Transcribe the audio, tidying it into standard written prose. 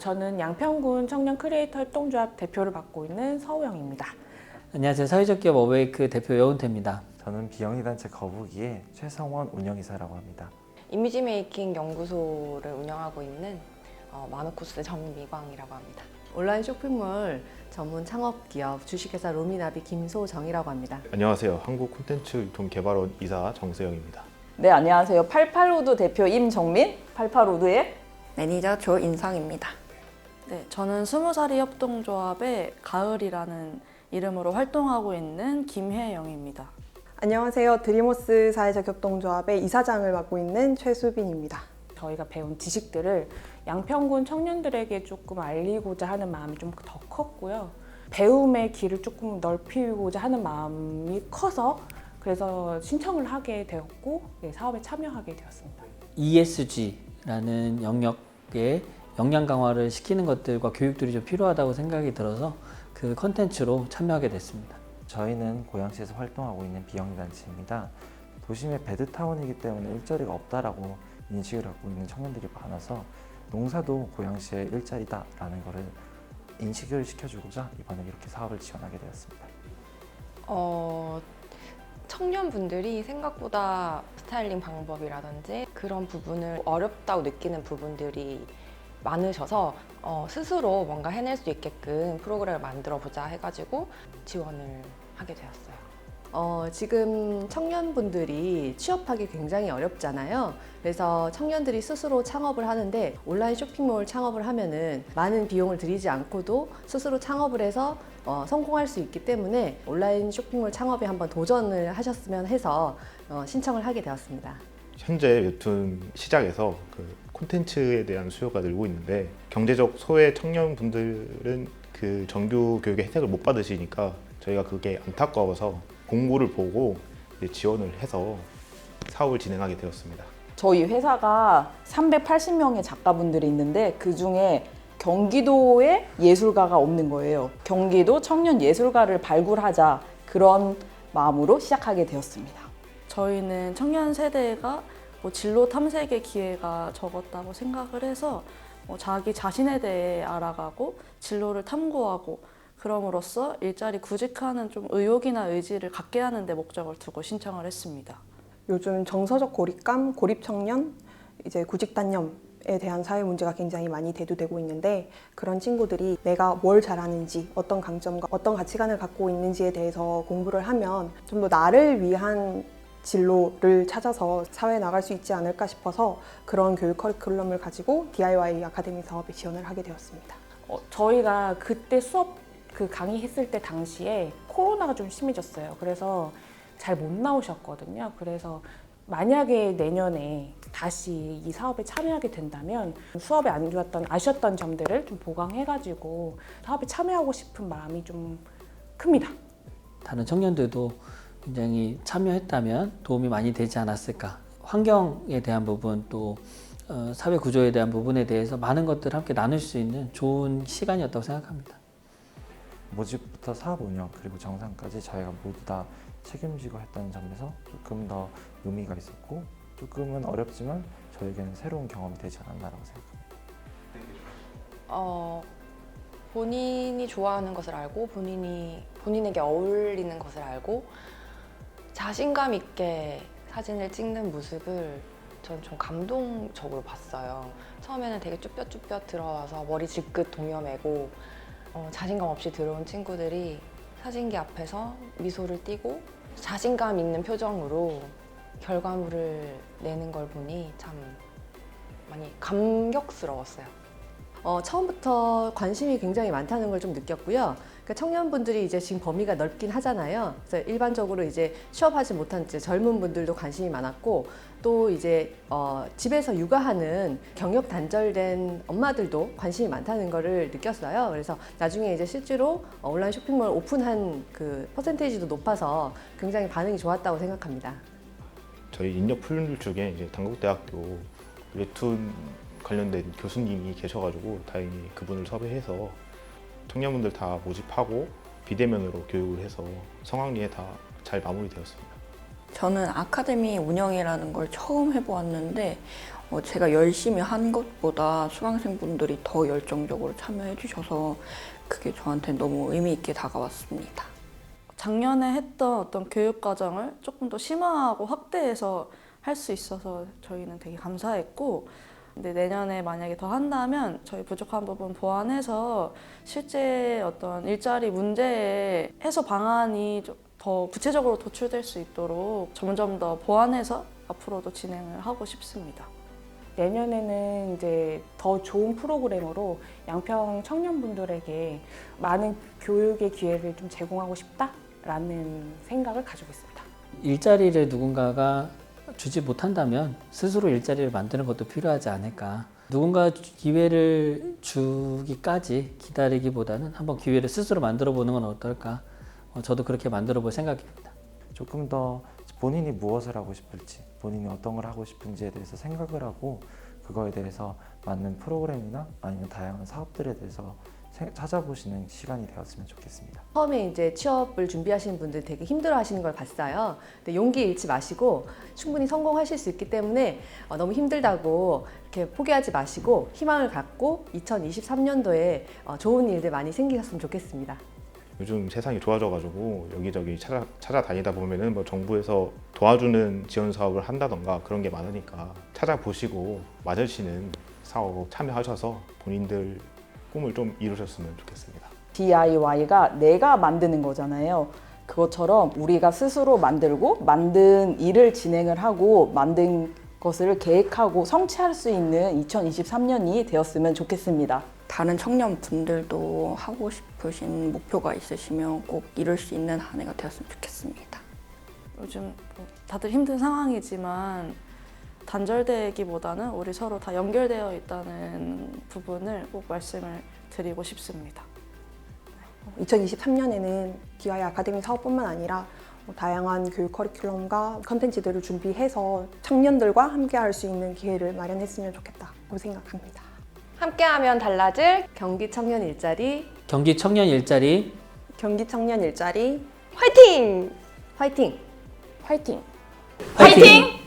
저는 양평군 청년 크리에이터 협동조합 대표를 맡고 있는 서우영입니다. 안녕하세요. 사회적 기업 어웨이크 대표 여운태입니다. 저는 비영리 단체 거북이의 최성원 운영이사라고 합니다. 이미지 메이킹 연구소를 운영하고 있는 마누코스 정미광이라고 합니다. 온라인 쇼핑몰 전문 창업기업 주식회사 로미나비 김소정이라고 합니다. 안녕하세요. 한국콘텐츠유통개발원 이사 정세영입니다. 네, 안녕하세요. 88우드 대표 임정민, 88우드의 매니저 조인성입니다. 네, 저는 20살이 협동조합의 가을이라는 이름으로 활동하고 있는 김혜영입니다. 안녕하세요. 드리모스 사회적 협동조합의 이사장을 맡고 있는 최수빈입니다. 저희가 배운 지식들을 양평군 청년들에게 조금 알리고자 하는 마음이 좀 더 컸고요. 배움의 길을 조금 넓히고자 하는 마음이 커서 그래서 신청을 하게 되었고 사업에 참여하게 되었습니다. ESG라는 영역에 역량 강화를 시키는 것들과 교육들이 좀 필요하다고 생각이 들어서 그 컨텐츠로 참여하게 됐습니다. 저희는 고양시에서 활동하고 있는 비영리 단체입니다. 도심의 배드타운이기 때문에 일자리가 없다라고 인식을 갖고 있는 청년들이 많아서 농사도 고양시의 일자리다라는 것을 인식을 시켜주고자 이번에 이렇게 사업을 지원하게 되었습니다. 청년분들이 생각보다 스타일링 방법이라든지 그런 부분을 어렵다고 느끼는 부분들이 많으셔서 스스로 뭔가 해낼 수 있게끔 프로그램을 만들어 보자 해가지고 지원을 하게 되었어요. 지금 청년분들이 취업하기 굉장히 어렵잖아요. 그래서 청년들이 스스로 창업을 하는데 온라인 쇼핑몰 창업을 하면은 많은 비용을 들이지 않고도 스스로 창업을 해서 성공할 수 있기 때문에 온라인 쇼핑몰 창업에 한번 도전을 하셨으면 해서 신청을 하게 되었습니다. 현재 웹툰 시장에서 그 콘텐츠에 대한 수요가 늘고 있는데 경제적 소외 청년분들은 그 정규 교육의 혜택을 못 받으시니까 저희가 그게 안타까워서 공고를 보고 지원을 해서 사업을 진행하게 되었습니다. 저희 회사가 380명의 작가분들이 있는데 그중에 경기도에 예술가가 없는 거예요. 경기도 청년 예술가를 발굴하자 그런 마음으로 시작하게 되었습니다. 저희는 청년 세대가 진로 탐색의 기회가 적었다고 생각을 해서 자기 자신에 대해 알아가고 진로를 탐구하고 그럼으로써 일자리 구직하는 좀 의욕이나 의지를 갖게 하는 데 목적을 두고 신청을 했습니다. 요즘 정서적 고립감, 고립청년, 이제 구직단념에 대한 사회 문제가 굉장히 많이 대두되고 있는데 그런 친구들이 내가 뭘 잘하는지 어떤 강점과 어떤 가치관을 갖고 있는지에 대해서 공부를 하면 좀 더 나를 위한 진로를 찾아서 사회에 나갈 수 있지 않을까 싶어서 그런 교육 커리큘럼을 가지고 DIY 아카데미 사업에 지원을 하게 되었습니다. 저희가 그때 수업 강의했을 때 당시에 코로나가 좀 심해졌어요. 그래서 잘 못 나오셨거든요. 그래서 만약에 내년에 다시 이 사업에 참여하게 된다면 수업에 안 좋았던 아쉬웠던 점들을 좀 보강해가지고 사업에 참여하고 싶은 마음이 좀 큽니다. 다른 청년들도 굉장히 참여했다면 도움이 많이 되지 않았을까. 환경에 대한 부분 또 사회 구조에 대한 부분에 대해서 많은 것들을 함께 나눌 수 있는 좋은 시간이었다고 생각합니다. 모집부터 사업 운영 그리고 정상까지 저희가 모두 다 책임지고 했다는 점에서 조금 더 의미가 있었고 조금은 어렵지만 저에게는 새로운 경험이 되지 않았나라고 생각합니다. 본인이 좋아하는 것을 알고 본인에게 어울리는 것을 알고 자신감 있게 사진을 찍는 모습을 전 좀 감동적으로 봤어요. 처음에는 되게 쭈뼛쭈뼛 들어와서 머리 질끗 동여매고 자신감 없이 들어온 친구들이 사진기 앞에서 미소를 띠고 자신감 있는 표정으로 결과물을 내는 걸 보니 참 많이 감격스러웠어요. 처음부터 관심이 굉장히 많다는 걸 좀 느꼈고요. 그러니까 청년분들이 이제 지금 범위가 넓긴 하잖아요. 그래서 일반적으로 이제 취업하지 못한 이제 젊은 분들도 관심이 많았고 또 이제 집에서 육아하는 경력 단절된 엄마들도 관심이 많다는 거를 느꼈어요. 그래서 나중에 이제 실제로 온라인 쇼핑몰 오픈한 그 퍼센테이지도 높아서 굉장히 반응이 좋았다고 생각합니다. 저희 인력 풀들 중에 이제 단국대학교 웹툰 관련된 교수님이 계셔가지고 다행히 그분을 섭외해서 청년분들 다 모집하고 비대면으로 교육을 해서 성황리에 다 잘 마무리되었습니다. 저는 아카데미 운영이라는 걸 처음 해보았는데 제가 열심히 한 것보다 수강생분들이 더 열정적으로 참여해 주셔서 그게 저한테 너무 의미 있게 다가왔습니다. 작년에 했던 어떤 교육 과정을 조금 더 심화하고 확대해서 할 수 있어서 저희는 되게 감사했고, 근데 내년에 만약에 더 한다면 저희 부족한 부분 보완해서 실제 어떤 일자리 문제의 해소 방안이 좀 더 구체적으로 도출될 수 있도록 점점 더 보완해서 앞으로도 진행을 하고 싶습니다. 내년에는 이제 더 좋은 프로그램으로 양평 청년분들에게 많은 교육의 기회를 좀 제공하고 싶다라는 생각을 가지고 있습니다. 일자리를 누군가가 주지 못한다면 스스로 일자리를 만드는 것도 필요하지 않을까. 누군가 기회를 주기까지 기다리기보다는 한번 기회를 스스로 만들어 보는 건 어떨까. 저도 그렇게 만들어 볼 생각입니다. 조금 더 본인이 무엇을 하고 싶을지, 본인이 어떤 걸 하고 싶은지에 대해서 생각을 하고 그거에 대해서 맞는 프로그램이나 아니면 다양한 사업들에 대해서 찾아보시는 시간이 되었으면 좋겠습니다. 처음에 이제 취업을 준비하시는 분들 되게 힘들어 하시는 걸 봤어요. 근데 용기 잃지 마시고 충분히 성공하실 수 있기 때문에 너무 힘들다고 이렇게 포기하지 마시고 희망을 갖고 2023년도에 좋은 일들 많이 생기셨으면 좋겠습니다. 요즘 세상이 좋아져가지고 여기저기 찾아다니다 보면은 뭐 정부에서 도와주는 지원 사업을 한다던가 그런 게 많으니까 찾아보시고 맞으시는 사업 참여하셔서 본인들 꿈을 좀 이루셨으면 좋겠습니다. DIY가 내가 만드는 거잖아요. 그것처럼 우리가 스스로 만들고 만든 일을 진행을 하고 만든 것을 계획하고 성취할 수 있는 2023년이 되었으면 좋겠습니다. 다른 청년분들도 하고 싶으신 목표가 있으시면 꼭 이룰 수 있는 한 해가 되었으면 좋겠습니다. 요즘 다들 힘든 상황이지만 단절되기보다는 우리 서로 다 연결되어 있다는 부분을 꼭 말씀을 드리고 싶습니다. 2023년에는 DIY 아카데미 사업뿐만 아니라 다양한 교육 커리큘럼과 컨텐츠들을 준비해서 청년들과 함께할 수 있는 기회를 마련했으면 좋겠다고 생각합니다. 함께하면 달라질 경기 청년 일자리 경기 청년 일자리 경기 청년 일자리 화이팅! 화이팅! 화이팅! 화이팅!